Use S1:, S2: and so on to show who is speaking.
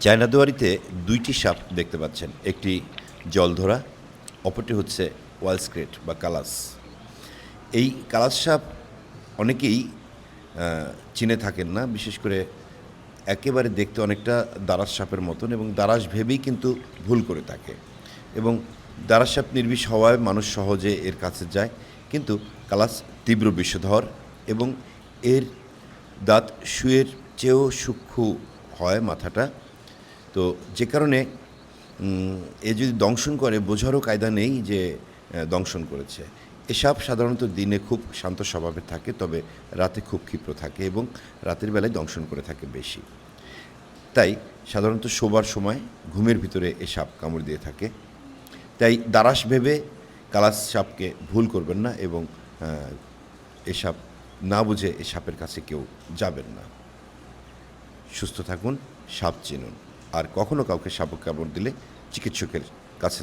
S1: China দুয়ারিতে দুইটি সাপ দেখতে পাচ্ছেন, একটি জলধরা, অপরটি হচ্ছে ওয়াল স্ক্রেট বা কালাস। এই কালাস সাপ অনেকেই চিনে থাকেন না, বিশেষ করে একেবারে দেখতে অনেকটা দারাস সাপের মতন এবং দারাস ভেবেই কিন্তু ভুল করে থাকে এবং দারাস সাপ নির্বিষ হওয়ায় মানুষ সহজে এর কাছে যায়, কিন্তু কালাস তীব্র বিষধর এবং এর দাঁত শুয়ের চেয়েও সূক্ষ্ম হয় মাথাটা। তো যে কারণে এ যদি দংশন করে বোঝারও কায়দা নেই যে দংশন করেছে। এ সাপ সাধারণত দিনে খুব শান্ত স্বভাবের থাকে, তবে রাতে খুব ক্ষিপ্র থাকে এবং রাতের বেলায় দংশন করে থাকে বেশি। তাই সাধারণত শোবার সময় ঘুমের ভিতরে এ সাপ কামড় দিয়ে থাকে। তাই দারাস ভেবে কালাস সাপকে ভুল করবেন না এবং এ সাপ না বুঝে এ সাপের কাছে কেউ যাবেন না। সুস্থ থাকুন, সাপ চিনুন, আর কখনো কাউকে সাপ কামড় দিলে চিকিৎসকের কাছে